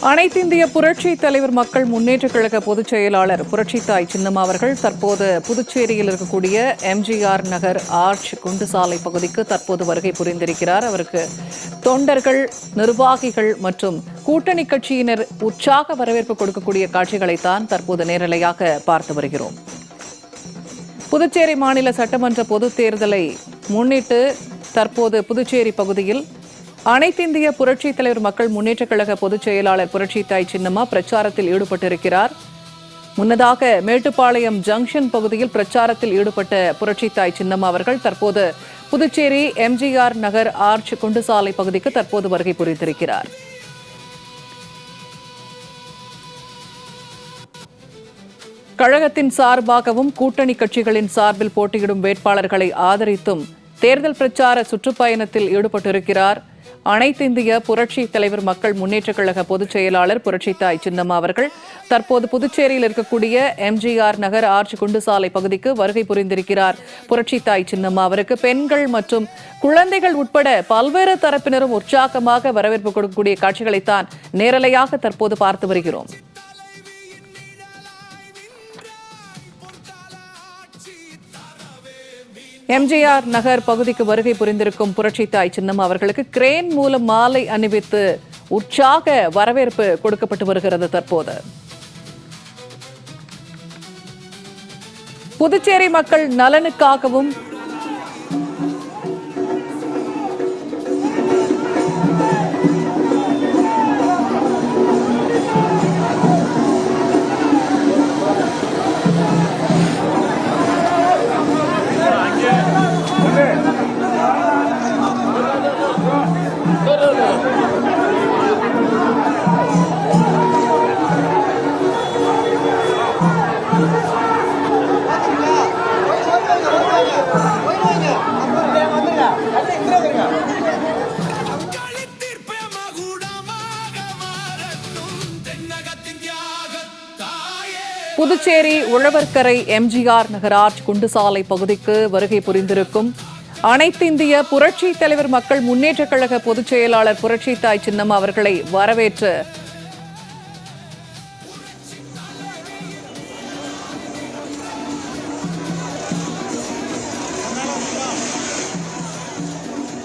அனைத்திந்திய புரட்சி தலைவர் மக்கள் முன்னேற்றக் கழக பொதுச் செயலாளர் புரட்சித்தாய் சின்னம்மா அவர்கள் தற்போது புதுச்சேரியில் இருக்கக்கூடிய எம்ஜிஆர் நகர் ஆர்ச் குண்டுசாலை பகுதிக்கு தற்போது வருகை புரிந்திருக்கிறார். அவருக்கு தொண்டர்கள், நிர்வாகிகள் மற்றும் கூட்டணி கட்சியினர் உற்சாக வரவேற்பு கொடுக்கக்கூடிய காட்சிகளைத்தான் தற்போது நேரலையாக பார்த்து வருகிறோம். புதுச்சேரி மாநில சட்டமன்ற பொதுத் தேர்தலை முன்னிட்டு தற்போது புதுச்சேரி பகுதியில் அனைத்திந்திய புரட்சித் தலைவர் மக்கள் முன்னேற்றக் கழக பொதுச் செயலாளர் புரட்சித்தாய் சின்னம்மா பிரச்சாரத்தில் ஈடுபட்டிருக்கிறார். முன்னதாக மேட்டுப்பாளையம் ஜங்ஷன் பகுதியில் பிரச்சாரத்தில் ஈடுபட்ட புரட்சித்தாய் சின்னம்மா அவர்கள் தற்போது புதுச்சேரி எம்ஜிஆர் நகர் ஆர்ச் குண்டுசாலை பகுதிக்கு தற்போது வருகை புரிந்திருக்கிறார். கழகத்தின் சார்பாகவும் கூட்டணி கட்சிகளின் சார்பில் போட்டியிடும் வேட்பாளர்களை ஆதரித்தும் தேர்தல் பிரச்சார சுற்றுப்பயணத்தில் ஈடுபட்டிருக்கிறார். அனைத்திந்திய புரட்சி தலைவர் மக்கள் முன்னேற்றக் கழக பொதுச் செயலாளர் புரட்சித்தாய் சின்னம்மா அவர்கள் தற்போது புதுச்சேரியில் இருக்கக்கூடிய எம்ஜிஆர் நகர் ஆர்ச் குண்டுசாலை பகுதிக்கு வருகை புரிந்திருக்கிறார். புரட்சித்தாய் சின்னம்மா அவருக்கு பெண்கள் மற்றும் குழந்தைகள் உட்பட பல்வேறு தரப்பினரும் உற்சாகமாக வரவேற்பு கொடுக்கக்கூடிய காட்சிகளைத்தான் நேரலையாக தற்போது பார்த்து வருகிறோம். எம்ஜிஆர் நகர் பகுதிக்கு வருகை புரிந்திருக்கும் புரட்சித்தாய் சின்னம்மா அவர்களுக்கு கிரேன் மூலம் மாலை அணிவித்து உற்சாக வரவேற்பு கொடுக்கப்பட்டு வருகிறது. தற்போது புதுச்சேரி மக்கள் நலனுக்காகவும் புதுச்சேரி உழவர்கரை எம்ஜிஆர் நகர் ஆர்ச் குண்டுசாலை பகுதிக்கு வருகை புரிந்திருக்கும் அனைத்திந்திய புரட்சி தலைவர் மக்கள் முன்னேற்றக் கழக பொதுச் செயலாளர் புரட்சித்தாய் சின்னம்மா அவர்களை வரவேற்று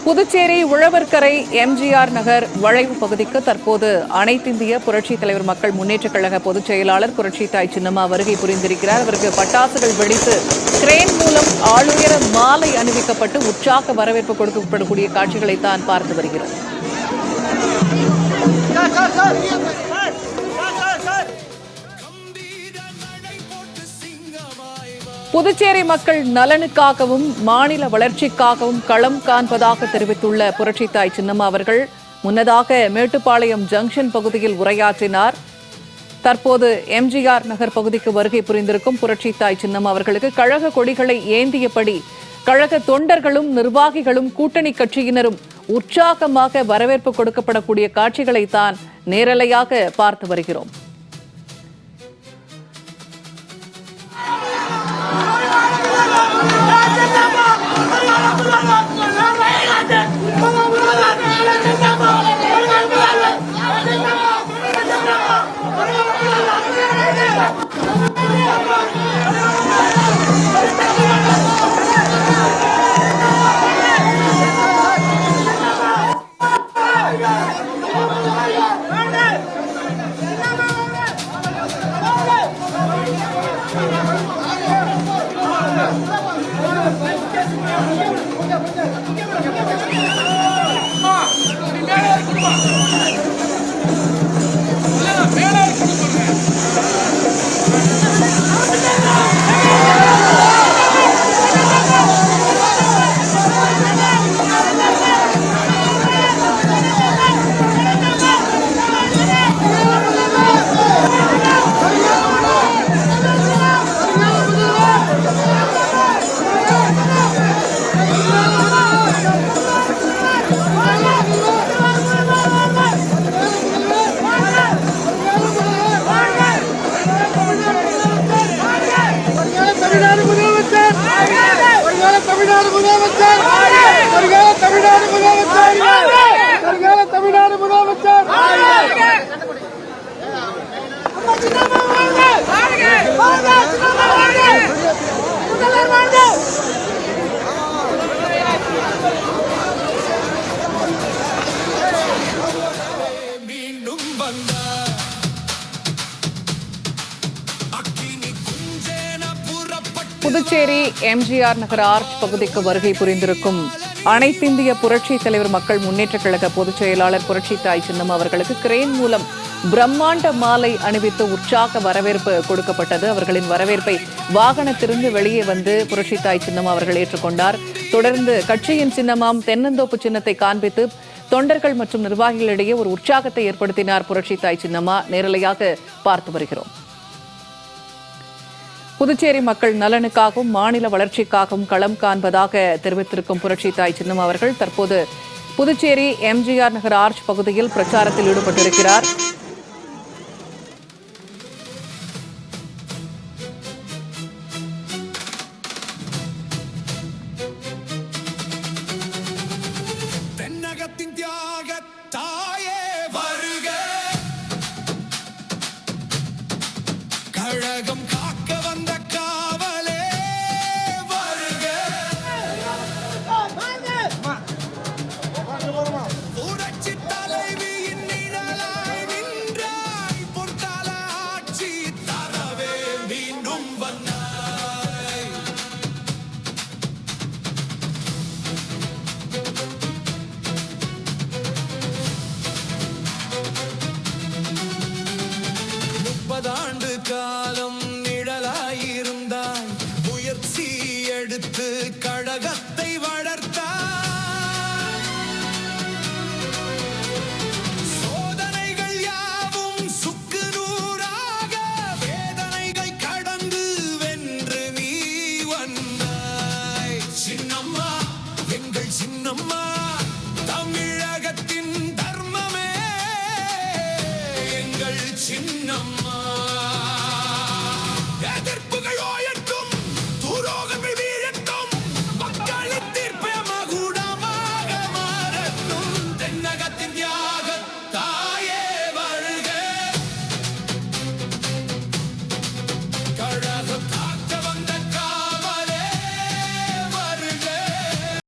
புதுச்சேரி உழவர்கரை எம்ஜிஆர் நகர் வளைவு பகுதிக்கு தற்போது அனைத்திந்திய புரட்சித் தலைவர் மக்கள் முன்னேற்றக் கழக பொதுச் செயலாளர் புரட்சித்தாய் சின்னம்மா வருகை புரிந்திருக்கிறார். அவருக்கு பட்டாசுகள் வெடித்து கிரேன் மூலம் ஆளுயர மாலை அணிவிக்கப்பட்டு உற்சாக வரவேற்பு கொடுக்கப்படக்கூடிய காட்சிகளைத்தான் பார்த்து வருகிறோம். புதுச்சேரி மக்கள் நலனுக்காகவும் மாநில வளர்ச்சிக்காகவும் களம் காண்பதாக தெரிவித்துள்ள புரட்சித்தாய் சின்னம்மா அவர்கள் முன்னதாக மேட்டுப்பாளையம் ஜங்ஷன் பகுதியில் உரையாற்றினார். தற்போது எம்ஜிஆர் நகர் பகுதிக்கு வருகை புரிந்திருக்கும் புரட்சித்தாய் சின்னம்மா அவர்களுக்கு கழக கொடிகளை ஏந்தியபடி கழக தொண்டர்களும் நிர்வாகிகளும் கூட்டணி கட்சியினரும் உற்சாகமாக வரவேற்பு கொடுக்கப்படக்கூடிய காட்சிகளைத்தான் நேரலையாக பார்த்து வருகிறோம். புதுச்சேரி எம்ஜிஆர் நகர் ஆர்ச் பகுதிக்கு வருகை புரிந்திருக்கும் அனைத்திந்திய புரட்சி தலைவர் மக்கள் முன்னேற்றக் கழக பொதுச் செயலாளர் புரட்சி தாய் சின்னம்மா அவர்களுக்கு கிரேன் மூலம் பிரம்மாண்ட மாலை அணிவித்து உற்சாக வரவேற்பு கொடுக்கப்பட்டது. அவர்களின் வரவேற்பை வாகனத்திலிருந்து வெளியே வந்து புரட்சி தாய் சின்னம்மா அவர்கள் ஏற்றுக்கொண்டார். தொடர்ந்து கட்சியின் சின்னமாம் தென்னந்தோப்பு சின்னத்தை காண்பித்து தொண்டர்கள் மற்றும் நிர்வாகிகளிடையே ஒரு உற்சாகத்தை ஏற்படுத்தினார் புரட்சி தாய் சின்னம்மா. நேரலையாக பார்த்து வருகிறோம். புதுச்சேரி மக்கள் நலனுக்காகவும் மாநில வளர்ச்சிக்காகவும் களம் காண்பதாக தெரிவித்திருக்கும் புரட்சி தாய் சின்னம்மா அவர்கள் தற்போது புதுச்சேரி எம்ஜிஆர் நகர் ஆர்ச் பகுதியில் பிரச்சாரத்தில் ஈடுபட்டிருக்கிறார். கழகம் காக்க வந்த காவலே வருக, புரட்சி தலைவியின் நிழலாய் நின்றாய், பொற்கால ஆட்சி தரவே மீண்டும் வந்தாய். முப்பதாண்டு